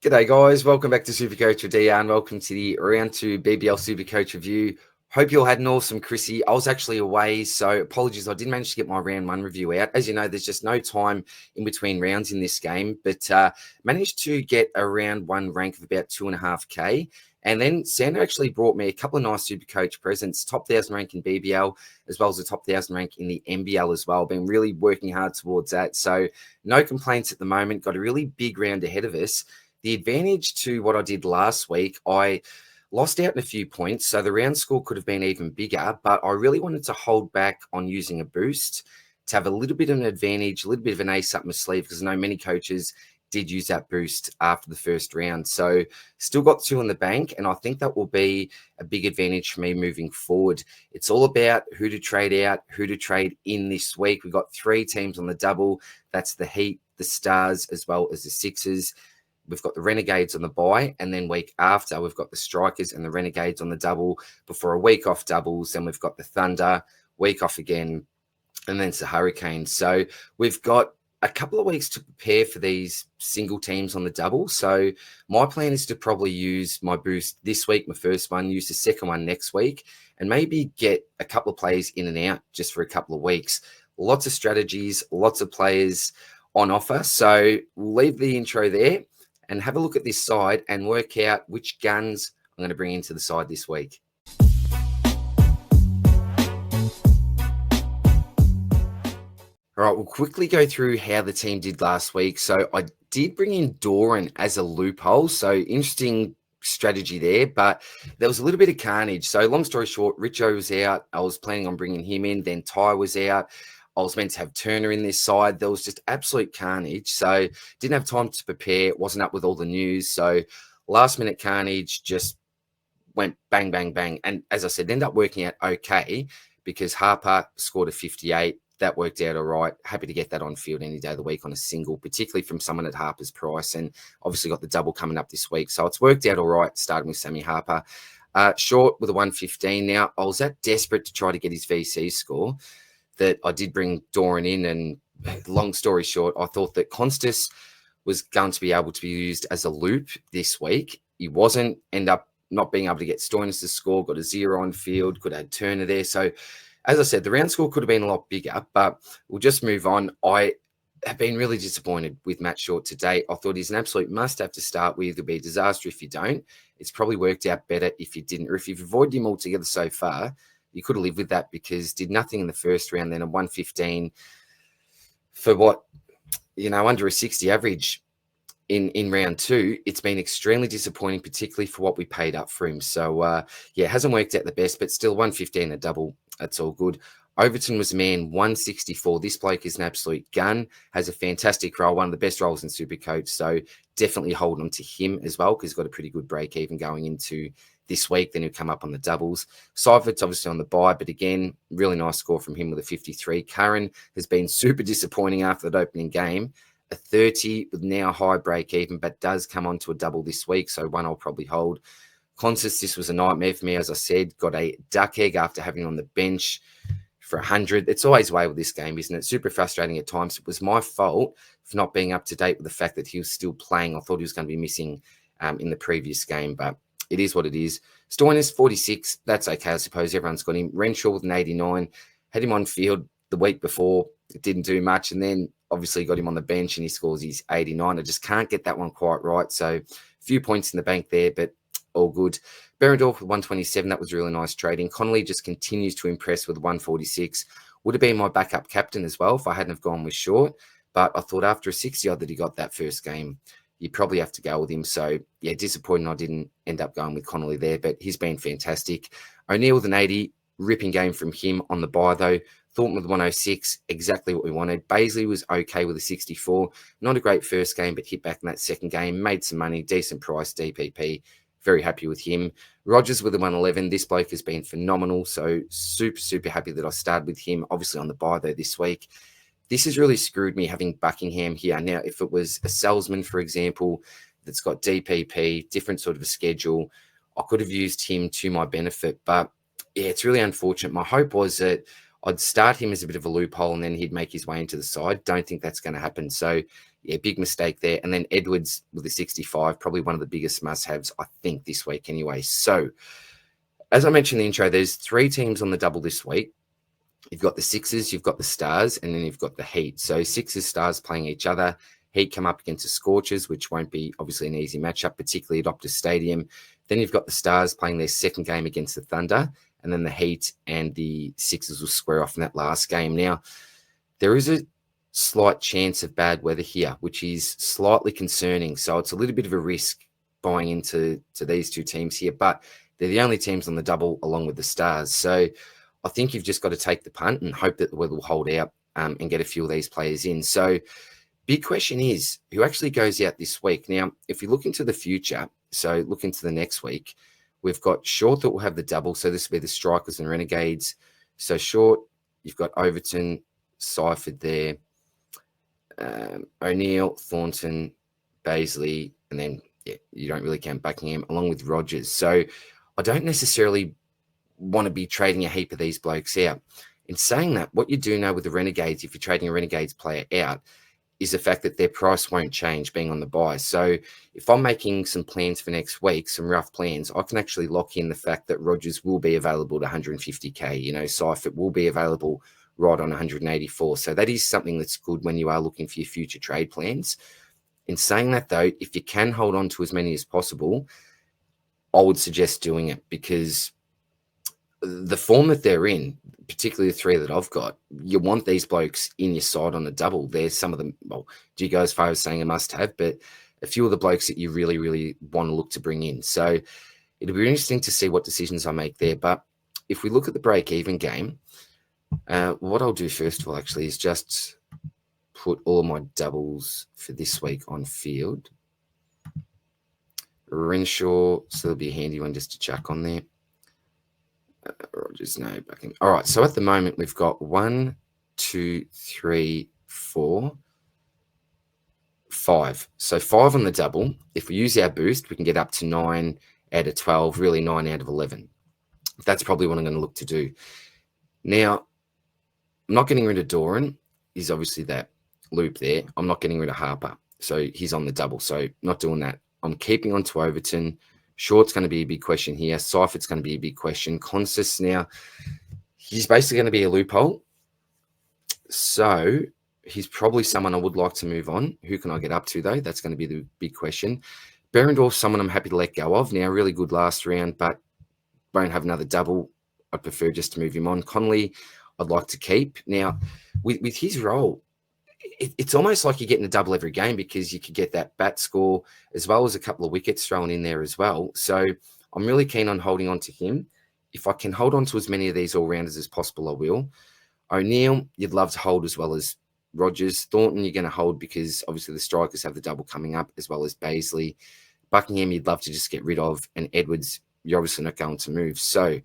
G'day guys, welcome back to SuperCoach with Dion. Welcome to the round 2 BBL SuperCoach review. Hope you all had an awesome Chrissy. I was actually away, so apologies. I didn't manage to get my round 1 review out. As you know, there's just no time in between rounds in this game, but managed to get a round 1 rank of about 2.5k. And then Santa actually brought me a couple of nice SuperCoach presents, top 1,000 rank in BBL, as well as a top 1,000 rank in the NBL as well. Been really working hard towards that. So no complaints at the moment. Got a really big round ahead of us. The advantage to what I did last week, I lost out in a few points, so the round score could have been even bigger, but I really wanted to hold back on using a boost to have a little bit of an advantage, a little bit of an ace up my sleeve, because I know many coaches did use that boost after the first round. So still got 2 in the bank, and I think that will be a big advantage for me moving forward. It's all about who to trade out, who to trade in this week. We've got 3 teams on the double. That's the Heat, the Stars, as well as the Sixers. We've got the Renegades on the bye, and then week after, we've got the Strikers and the Renegades on the double before a week off doubles. Then we've got the Thunder, week off again, and then it's the Hurricanes. So we've got a couple of weeks to prepare for these single teams on the double. So my plan is to probably use my boost this week, my first one, use the second one next week, and maybe get a couple of players in and out just for a couple of weeks. Lots of strategies, lots of players on offer. So we'll leave the intro there and have a look at this side and work out which guns I'm going to bring into the side this week. All right, we'll quickly go through how the team did last week. So I did bring in Doran as a loophole. So interesting strategy there, but there was a little bit of carnage. So long story short, Richo was out. I was planning on bringing him in. Then Ty was out. I was meant to have Turner in this side. There was just absolute carnage. So didn't have time to prepare. Wasn't up with all the news. So last minute carnage just went bang, bang, bang. And as I said, ended up working out okay because Harper scored a 58. That worked out all right. Happy to get that on field any day of the week on a single, particularly from someone at Harper's price. And obviously got the double coming up this week. So it's worked out all right, starting with Sammy Harper. Short with a 115. Now, I was that desperate to try to get his VC score that I did bring Doran in, and long story short, I thought that Constas was going to be able to be used as a loop this week. He wasn't, end up not being able to get Stoinis to score, got a 0 on field, could add Turner there. So as I said, the round score could have been a lot bigger, but we'll just move on. I have been really disappointed with Matt Short to date. I thought he's an absolute must-have to start with. It'll be a disaster if you don't. It's probably worked out better if you didn't, or if you've avoided him altogether so far. You could have lived with that because did nothing in the first round, then a 115 for what, under a 60 average in round 2. It's been extremely disappointing, particularly for what we paid up for him. So, it hasn't worked out the best, but still 115 a double. That's all good. Overton was man 164. This bloke is an absolute gun, has a fantastic role, one of the best roles in SuperCoach. So definitely hold on to him as well because he's got a pretty good break even going into this week. Then he'll come up on the doubles. Seifert's obviously on the bye, but again, really nice score from him with a 53. Curran has been super disappointing after that opening game. A 30 with now a high break even, but does come on to a double this week. So one I'll probably hold. Constas, this was a nightmare for me, as I said. Got a duck egg after having on the bench for 100. It's always the way with this game, isn't it? Super frustrating at times. It was my fault for not being up to date with the fact that he was still playing. I thought he was going to be missing in the previous game, but it is what it is. Stoinis, 46. That's okay, I suppose. Everyone's got him. Renshaw with an 89. Had him on field the week before. It didn't do much. And then obviously got him on the bench and he scores his 89. I just can't get that one quite right. So a few points in the bank there, but all good. Berendorf with 127. That was really nice trading. Connolly just continues to impress with 146. Would have been my backup captain as well if I hadn't have gone with Short. But I thought after a 60 odd that he got that first game, you probably have to go with him. So, yeah, disappointing I didn't end up going with Connolly there, but he's been fantastic. O'Neill with an 80, ripping game from him on the bye, though. Thornton with 106, exactly what we wanted. Baisley was okay with a 64. Not a great first game, but hit back in that second game. Made some money, decent price, DPP. Very happy with him. Rogers with a 111. This bloke has been phenomenal. So super, super happy that I started with him. Obviously on the bye, though, this week. This has really screwed me having Buckingham here. Now, if it was a salesman, for example, that's got DPP, different sort of a schedule, I could have used him to my benefit. But, yeah, it's really unfortunate. My hope was that I'd start him as a bit of a loophole and then he'd make his way into the side. Don't think that's going to happen. So, yeah, big mistake there. And then Edwards with the 65, probably one of the biggest must-haves, I think, this week anyway. So, as I mentioned in the intro, there's 3 teams on the double this week. You've got the Sixers, you've got the Stars, and then you've got the Heat. So Sixers, Stars playing each other. Heat come up against the Scorchers, which won't be obviously an easy matchup, particularly at Optus Stadium. Then you've got the Stars playing their second game against the Thunder, and then the Heat and the Sixers will square off in that last game. Now, there is a slight chance of bad weather here, which is slightly concerning. So it's a little bit of a risk buying into these 2 teams here, but they're the only teams on the double along with the Stars. So I think you've just got to take the punt and hope that the weather will hold out and get a few of these players in. So big question is, who actually goes out this week? Now, if you look into the future, so look into the next week, we've got Short that will have the double. So this will be the Strikers and Renegades. So Short, you've got Overton, Seifert there, O'Neill, Thornton, Baisley, and then you don't really count Buckingham along with Rogers. So I don't necessarily want to be trading a heap of these blokes out. In saying that, what you do know with the Renegades, if you're trading a Renegades player out, is the fact that their price won't change being on the buy. So if I'm making some plans for next week, some rough plans, I can actually lock in the fact that Rogers will be available to 150K. Seifert will be available right on 184. So that is something that's good when you are looking for your future trade plans. In saying that, though, if you can hold on to as many as possible, I would suggest doing it, because the form that they're in, particularly the 3 that I've got, you want these blokes in your side on a double. There's some of them, well, do you go as far as saying a must-have, but a few of the blokes that you really, really want to look to bring in. So it'll be interesting to see what decisions I make there. But if we look at the break-even game, what I'll do first of all, actually, is just put all of my doubles for this week on field. Renshaw, so there'll be a handy one just to chuck on there. Rogers, no, backing. All right, so at the moment we've got 1, 2, 3, 4, 5. So 5 on the double. If we use our boost, we can get up to 9 out of 12, really 9 out of 11. That's probably what I'm going to look to do. Now, I'm not getting rid of Doran. He's obviously that loop there. I'm not getting rid of Harper. So he's on the double. So not doing that. I'm keeping on to Overton. Short's going to be a big question here. Seifert's going to be a big question. Consist now, he's basically going to be a loophole. So he's probably someone I would like to move on. Who can I get up to, though? That's going to be the big question. Berendorf, someone I'm happy to let go of. Now, really good last round, but won't have another double. I'd prefer just to move him on. Connolly, I'd like to keep. Now, with his role, it's almost like you're getting a double every game, because you could get that bat score as well as a couple of wickets thrown in there as well. So I'm really keen on holding on to him. If I can hold on to as many of these all-rounders as possible, I will. O'Neill, you'd love to hold as well as Rogers. Thornton, you're going to hold because obviously the Strikers have the double coming up, as well as Baisley. Buckingham, you'd love to just get rid of. And Edwards, you're obviously not going to move. So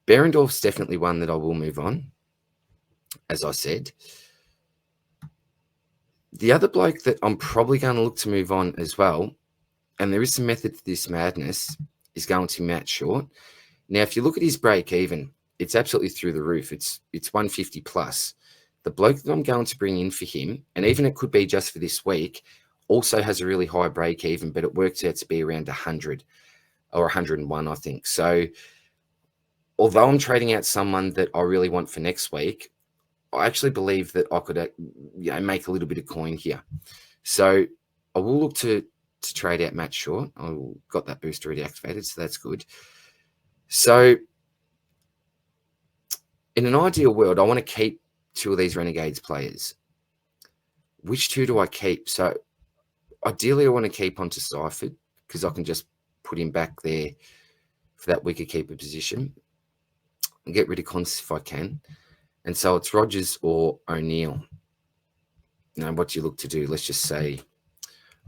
Berendorf's definitely one that I will move on, as I said. The other bloke that I'm probably going to look to move on as well, and there is some method to this madness, is going to Matt Short. Now, if you look at his break even, it's absolutely through the roof. It's 150 plus. The bloke that I'm going to bring in for him, and even it could be just for this week, also has a really high break even, but it works out to be around 100 or 101, I think. So although I'm trading out someone that I really want for next week, I actually believe that I could make a little bit of coin here. So I will look to trade out Matt Short. I've got that boost already activated, so that's good. So in an ideal world, I want to keep 2 of these Renegades players. Which 2 do I keep? So ideally, I want to keep on to Seifert, because I can just put him back there for that wicket-keeper position and get rid of Constance if I can. And so it's Rogers or O'Neill. Now, what do you look to do? Let's just say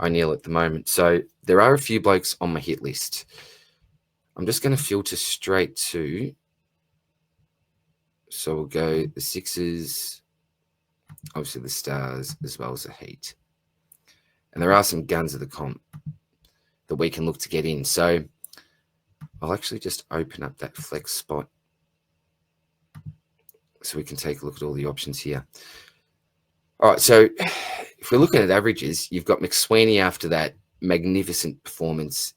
O'Neill at the moment. So there are a few blokes on my hit list. I'm just going to filter straight to. So we'll go the Sixers, obviously the Stars, as well as the Heat. And there are some guns of the comp that we can look to get in. So I'll actually just open up that flex spot So we can take a look at all the options here. All right, so if we're looking at averages, you've got McSweeney after that magnificent performance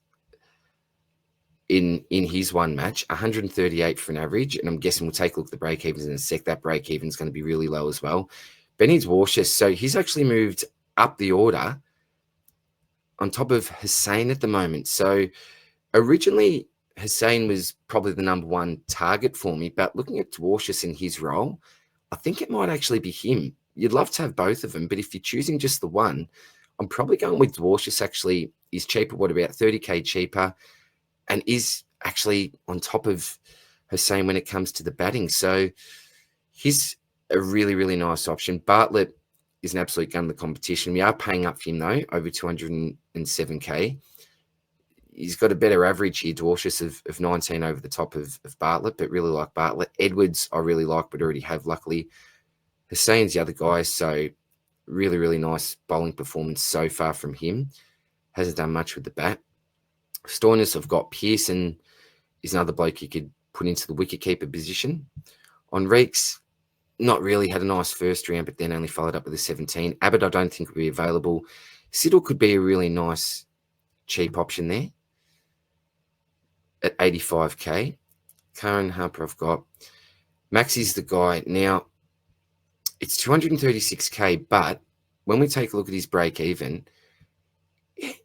in his one match, 138 for an average, and I'm guessing we'll take a look at the break-evens in a sec. That break-even is going to be really low as well. Benny's Warshish, so he's actually moved up the order on top of Hussein at the moment. So originally, Hussein was probably the number one target for me, but looking at Dwarshus in his role, I think it might actually be him. You'd love to have both of them, but if you're choosing just the one, I'm probably going with Dwarshus. Actually, he's cheaper, what, about 30k cheaper, and is actually on top of Hussein when it comes to the batting. So he's a really, really nice option. Bartlett is an absolute gun in the competition. We are paying up for him, though, over 207k. He's got a better average here, Dwarshus, of 19 over the top of Bartlett, but really like Bartlett. Edwards, I really like, but already have, luckily. Hussein's the other guy, so really, really nice bowling performance so far from him. Hasn't done much with the bat. Stoinis, I've got Pearson, is another bloke you could put into the wicketkeeper position. On Reeks, not really, had a nice first round, but then only followed up with a 17. Abbott, I don't think will be available. Siddle could be a really nice, cheap option there at 85k. Karen Harper, I've got. Maxi's the guy. Now, it's 236k, but when we take a look at his break even,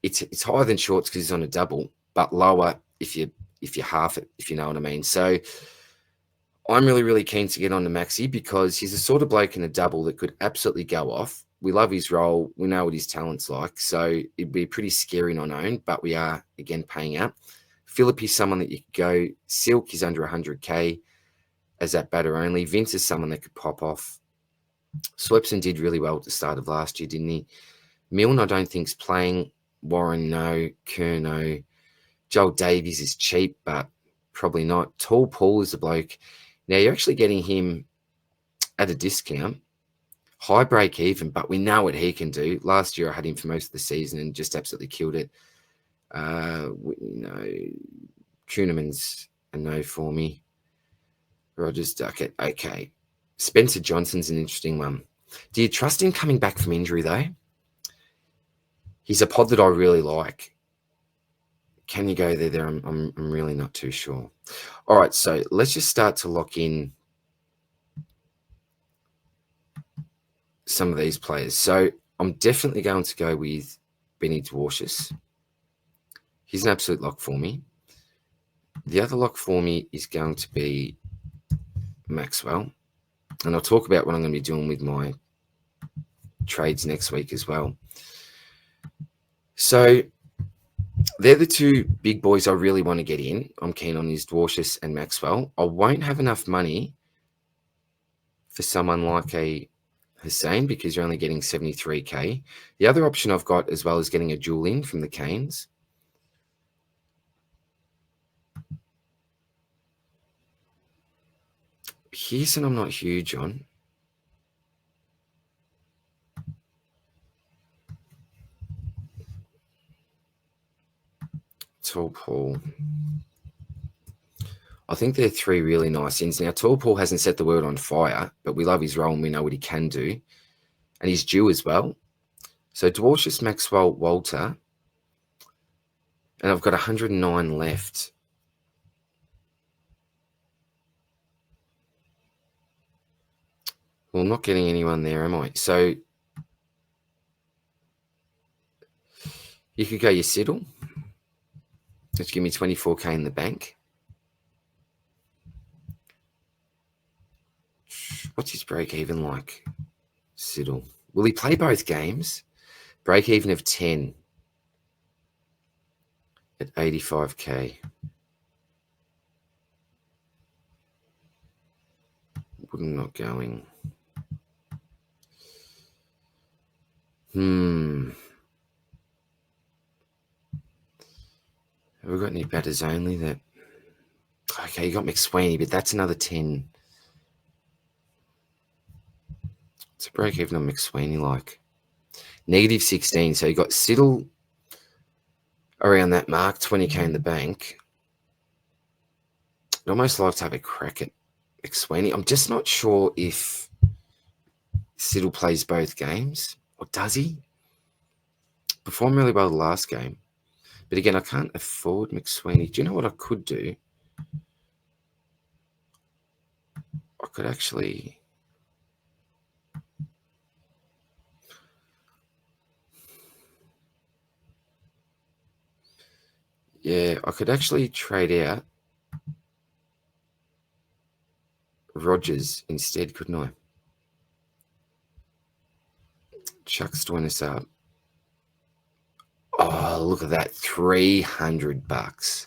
it's higher than Shorts because he's on a double, but lower if you half it, if you know what I mean. So I'm really, really keen to get on to Maxi because he's the sort of bloke in a double that could absolutely go off. We love his role. We know what his talent's like. So it'd be pretty scary not own, but we are, again, paying out. Phillip is someone that you could go. Silk is under 100k as that batter only. Vince is someone that could pop off. Swepson did really well at the start of last year, didn't he? Milne, I don't think, is playing. Warren, no. Kerr, no. Joel Davies is cheap, but probably not. Tall Paul is the bloke. Now, you're actually getting him at a discount. High break even, but we know what he can do. Last year, I had him for most of the season and just absolutely killed it. Kuhneman's a no for me. Rogers Duckett, okay. Spencer Johnson's an interesting one. Do you trust him coming back from injury, though? He's a pod that I really like. Can you go there? I'm really not too sure. All right, so let's just start to lock in some of these players. So I'm definitely going to go with Benny Dwarshus. He's an absolute lock for me. The other lock for me is going to be Maxwell. And I'll talk about what I'm going to be doing with my trades next week as well. So they're the two big boys I really want to get in. I'm keen on is Dwarshus and Maxwell. I won't have enough money for someone like a Hussein because you're only getting 73k. The other option I've got as well is getting a dual in from the Canes. Pearson, I'm not huge on. Tall Paul. I think they're three really nice ins. Now, Tall Paul hasn't set the world on fire, but we love his role and we know what he can do. And he's due as well. So Dwarshus, Maxwell, Walter. And I've got 109 left. Well, I'm not getting anyone there, am I? So you could go your Siddle. Let's give me 24k in the bank. What's his break even like? Siddle. Will he play both games? Break even of 10 at 85k. I'm not going. Have we got any batters only that... Okay, you got McSweeney, but that's another 10. It's a break even on McSweeney like. Negative 16. So you got Siddle around that mark, 20k in the bank. I'd almost like to have a crack at McSweeney. I'm just not sure if Siddle plays both games, or does he? Performed really well the last game. But again, I can't afford McSweeney. Do you know what I could do? I could actually... Yeah, I could actually trade out Rogers instead, couldn't I? Chuck Stoinis up. Oh, look at that. $300.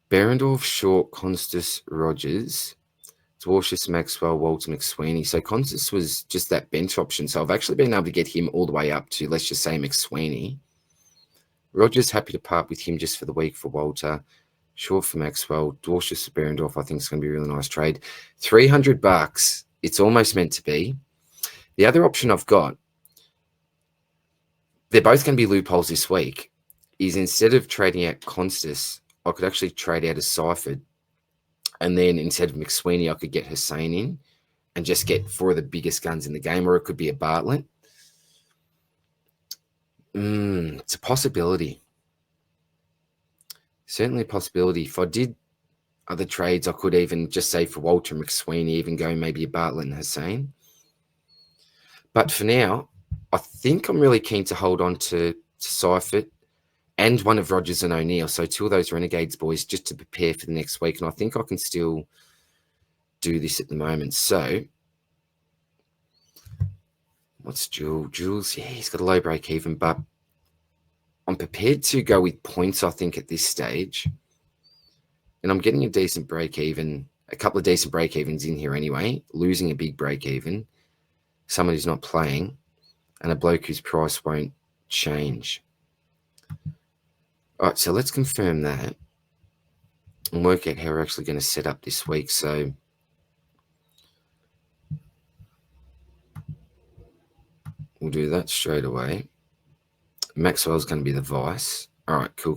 Berendorf, Short, Constus, Rogers, Dwarshus, Maxwell, Walter, McSweeney. So Constus was just that bench option. So I've actually been able to get him all the way up to, let's just say, McSweeney. Rogers, happy to part with him just for the week for Walter. Short for Maxwell. Dwarshus for Berendorf, I think it's going to be a really nice trade. $300. It's almost meant to be. The other option I've got, they're both going to be loopholes this week, is instead of trading out Constus, I could actually trade out a Seifert. And then instead of McSweeney, I could get Hussein in and just get 4 of the biggest guns in the game, or it could be a Bartlett. It's a possibility. Certainly a possibility. If I did other trades, I could even just say for Walter McSweeney, even go maybe a Bartlett and Hussein. But for now, I think I'm really keen to hold on to Seifert and one of Rogers and O'Neill. So 2 of those Renegades boys just to prepare for the next week. And I think I can still do this at the moment. So what's Jules? Yeah, he's got a low break even, but I'm prepared to go with points, I think, at this stage. And I'm getting a decent break even, a couple of decent break evens in here anyway, losing a big break even, someone who's not playing, and a bloke whose price won't change. All right, so let's confirm that and work out how we're actually going to set up this week. So we'll do that straight away. Maxwell's going to be the vice. All right, cool.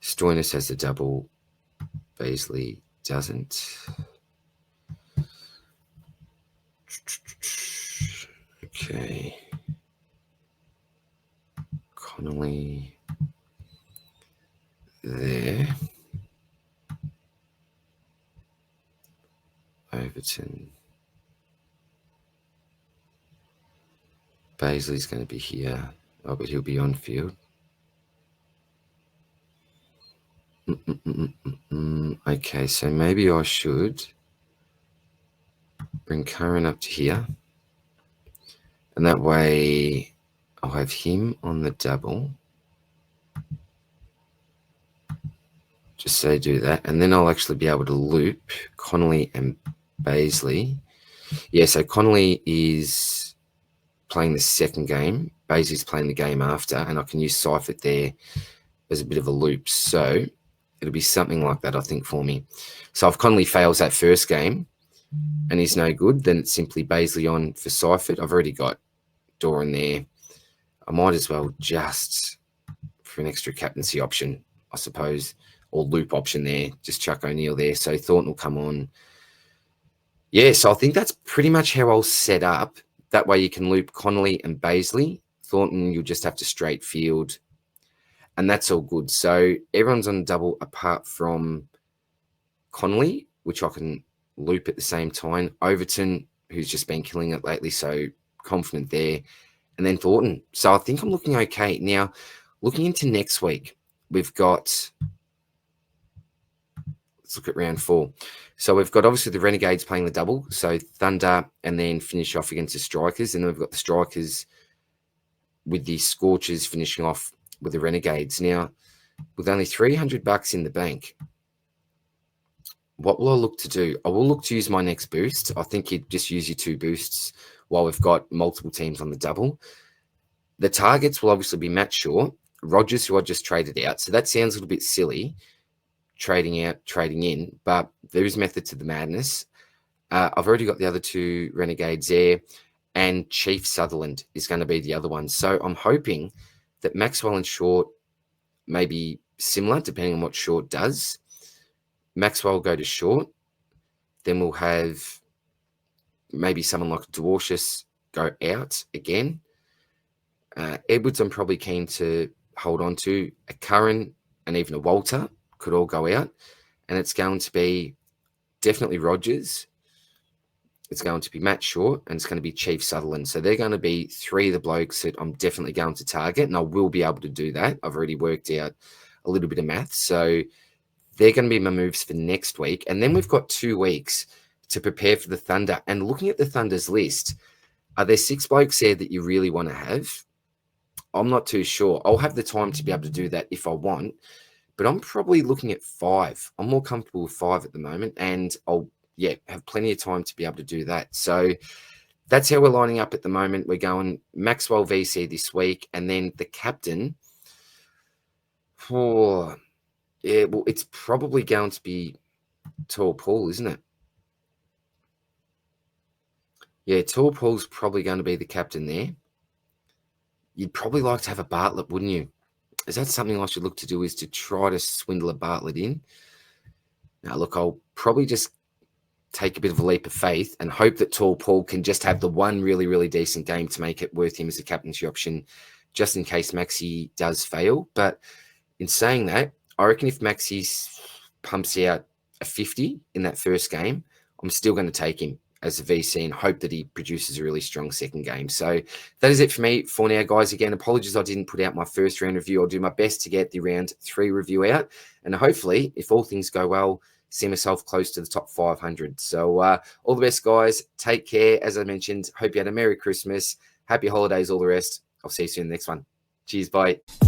Stoinis has the double. Beasley doesn't. Okay. Connolly there. Overton. Beasley's going to be here. Oh, but he'll be on field. Okay, so maybe I should bring Curran up to here. And that way I'll have him on the double. Just say do that. And then I'll actually be able to loop Connolly and Beasley. Yeah, so Connolly is playing the second game. Beasley's playing the game after. And I can use Seifert there as a bit of a loop. So it'll be something like that, I think, for me. So if Connolly fails that first game and he's no good, then it's simply Beasley on for Seifert. I've already got Doran there. I might as well just, for an extra captaincy option, I suppose, or loop option there, just chuck O'Neill there. So Thornton will come on. Yeah, so I think that's pretty much how I'll set up. That way you can loop Connolly and Beasley. Thornton, you'll just have to straight field. And that's all good. So everyone's on double apart from Connolly, which I can loop at the same time. Overton, who's just been killing it lately, so confident there. And then Thornton. So I think I'm looking okay. Now, looking into next week, we've got... Let's look at round 4. So we've got obviously the Renegades playing the double. So Thunder and then finish off against the Strikers. And then we've got the Strikers with the Scorchers finishing off with the Renegades. Now, with only $300 in the bank, what will I look to do? I will look to use my next boost. I think you'd just use your 2 boosts while we've got multiple teams on the double. The targets will obviously be Matt Shaw, Rogers, who I just traded out. So that sounds a little bit silly, trading out, trading in, but there is method to the madness. I've already got the other 2 Renegades there, and Chief Sutherland is going to be the other one. So I'm hoping that Maxwell and Short may be similar, depending on what Short does. Maxwell will go to Short, Then we'll have maybe someone like Dwarcius go out again. Edwards, I'm probably keen to hold on to. A Curran and even a Walter could all go out. And it's going to be definitely Rogers. It's going to be Matt Short, and it's going to be Chief Sutherland. So they're going to be three of the blokes that I'm definitely going to target, and I will be able to do that. I've already worked out a little bit of math. So they're going to be my moves for next week. And then we've got 2 weeks to prepare for the Thunder. And looking at the Thunder's list, are there 6 blokes there that you really want to have? I'm not too sure. I'll have the time to be able to do that if I want, but I'm probably looking at 5. I'm more comfortable with 5 at the moment, and I'll have plenty of time to be able to do that. So that's how we're lining up at the moment. We're going Maxwell VC this week, and then the captain. Well, it's probably going to be Tall Paul, isn't it? Yeah, Tall Paul's probably going to be the captain there. You'd probably like to have a Bartlett, wouldn't you? Is that something I should look to do, is to try to swindle a Bartlett in? Now, look, I'll probably just take a bit of a leap of faith and hope that Tall Paul can just have the one really, really decent game to make it worth him as a captaincy option, just in case Maxi does fail. But in saying that, I reckon if Maxi pumps out a 50 in that first game, I'm still going to take him as a VC and hope that he produces a really strong second game. So that is it for me for now, guys. Again, apologies I didn't put out my first round review. I'll do my best to get the round 3 review out. And hopefully, if all things go well, see myself close to the top 500. So all the best, guys. Take care. As I mentioned, hope you had a Merry Christmas, Happy Holidays, all the rest. I'll see you soon in the next one. Cheers. Bye.